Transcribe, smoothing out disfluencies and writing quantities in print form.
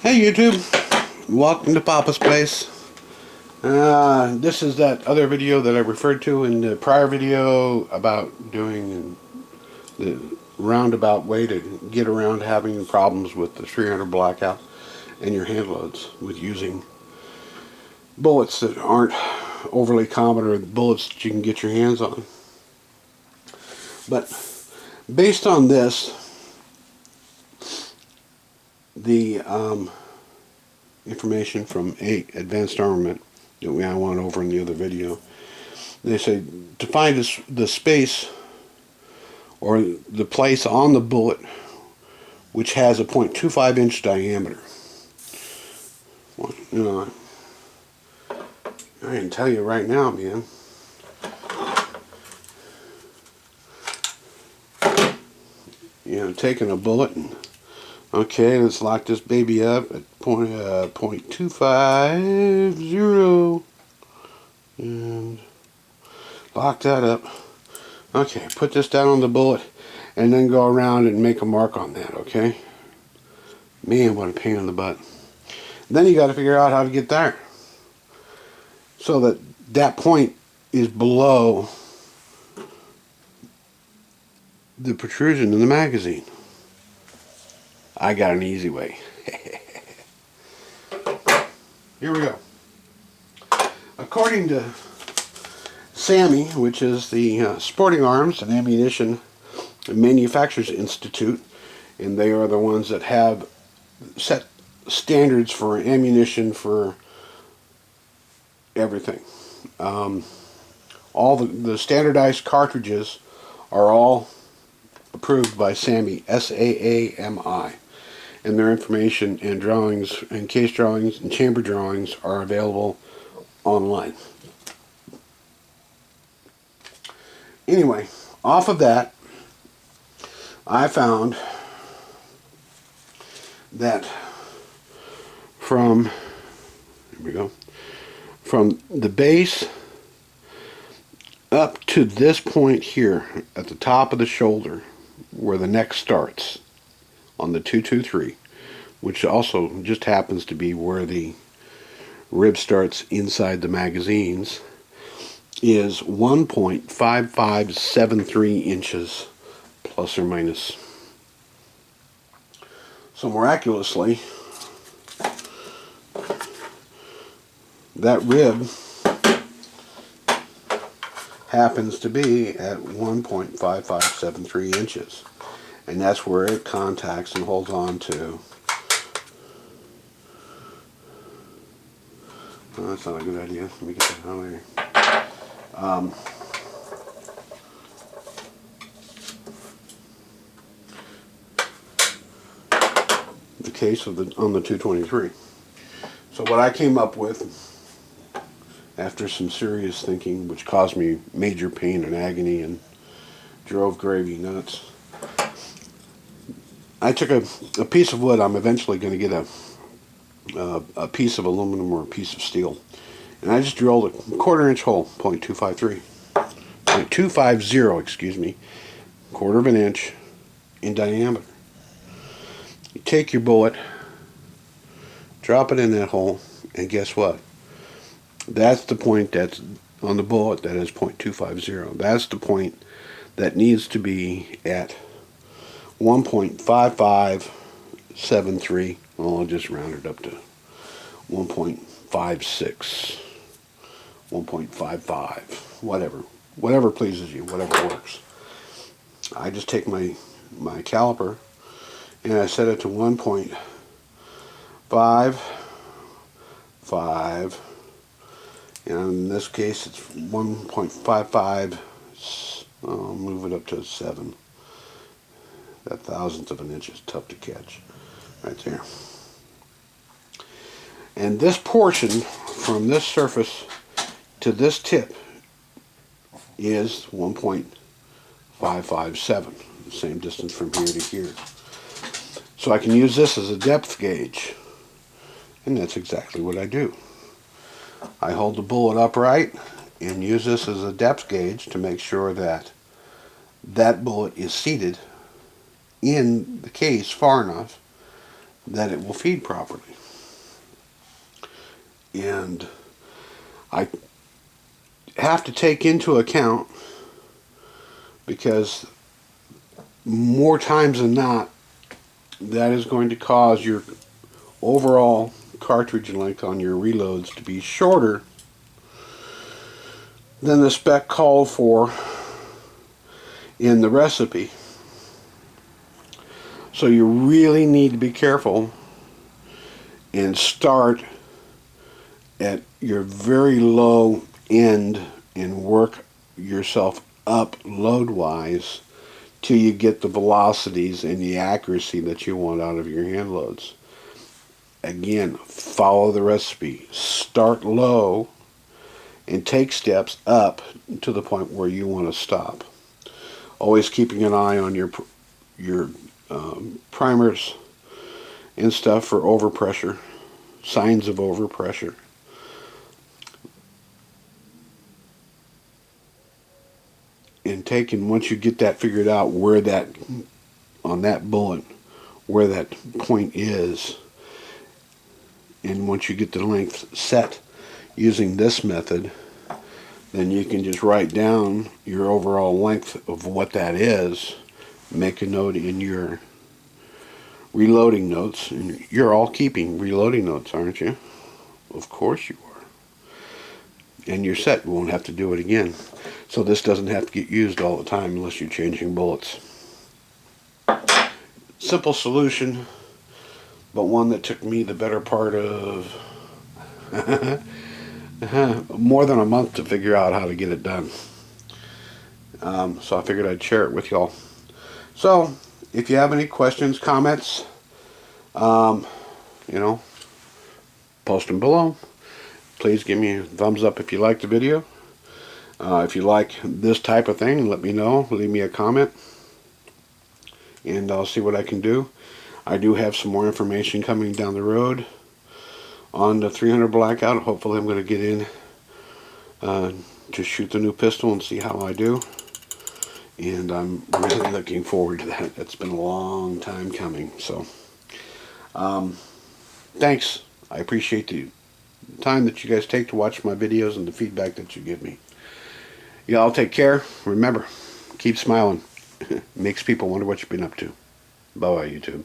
Hey YouTube, welcome to Papa's Place. This is that other video that I referred to in the prior video about doing the roundabout way to get around having problems with the 300 Blackout and your hand loads with using bullets that aren't overly common or bullets that you can get your hands on. But based on this, the information from Advanced Armament that I went over in the other video, they say to find the space or the place on the bullet which has a 0.25 inch diameter. Well, you know, I can tell you right now, man. You know, taking a bullet and okay, let's lock this baby up at 0.250 and lock that up. Okay, put this down on the bullet and then go around and make a mark on that, okay? Man, what a pain in the butt. Then you got to figure out how to get there so that that point is below the protrusion in the magazine. I got an easy way. Here we go. According to SAMI, which is the Sporting Arms and Ammunition Manufacturers Institute, and they are the ones that have set standards for ammunition for everything. All the standardized cartridges are all approved by SAMI, S-A-A-M-I. And their information and drawings and case drawings and chamber drawings are available online. Anyway, off of that, I found that from the base up to this point here at the top of the shoulder where the neck starts on the 223, which also just happens to be where the rib starts inside the magazines, is 1.5573 inches plus or minus. So miraculously, that rib happens to be at 1.5573 inches. And that's where it contacts and holds on to. Oh, that's not a good idea. Let me get that out of here. The case of on the 223. So what I came up with, after some serious thinking, which caused me major pain and agony and drove gravy nuts, I took a piece of wood. I'm eventually going to get a piece of aluminum or a piece of steel, and I just drilled a 1/4 inch hole, 0.250, excuse me, 1/4 of an inch in diameter. You take your bullet, drop it in that hole, and guess what? That's the point that's on the bullet that is 0.250. That's the point that needs to be at 1.5573. Well, I'll just round it up to 1.56, 1.55, whatever pleases you, whatever works. I just take my caliper and I set it to 1.55, and in this case it's 1.55. I'll move it up to 7. That thousandth of an inch is tough to catch right there. And this portion from this surface to this tip is 1.557, the same distance from here to here. So I can use this as a depth gauge, and that's exactly what I do. I hold the bullet upright and use this as a depth gauge to make sure that that bullet is seated in the case far enough that it will feed properly. And I have to take into account, because more times than not, that is going to cause your overall cartridge length on your reloads to be shorter than the spec called for in the recipe. So you really need to be careful and start at your very low end and work yourself up load wise till you get the velocities and the accuracy that you want out of your hand loads. Again, follow the recipe. Start low and take steps up to the point where you want to stop. Always keeping an eye on your primers and stuff for overpressure, signs of overpressure. And taking, once you get that figured out, where that, on that bullet, where that point is, and once you get the length set using this method, then you can just write down your overall length of what that is, make a note in your reloading notes, and you're all keeping reloading notes, aren't you? Of course you are. And you're set. You won't have to do it again. So this doesn't have to get used all the time unless you're changing bullets. Simple solution, but one that took me the better part of more than a month to figure out how to get it done. So I figured I'd share it with y'all. So if you have any questions, comments, post them below. Please give me a thumbs up if you like the video. If you like this type of thing, let me know. Leave me a comment, and I'll see what I can do. I do have some more information coming down the road on the 300 Blackout. Hopefully I'm going to get in to shoot the new pistol and see how I do. And I'm really looking forward to that. It's been a long time coming. So, thanks. I appreciate the time that you guys take to watch my videos and the feedback that you give me. Y'all take care. Remember, keep smiling. Makes people wonder what you've been up to. Bye-bye, YouTube.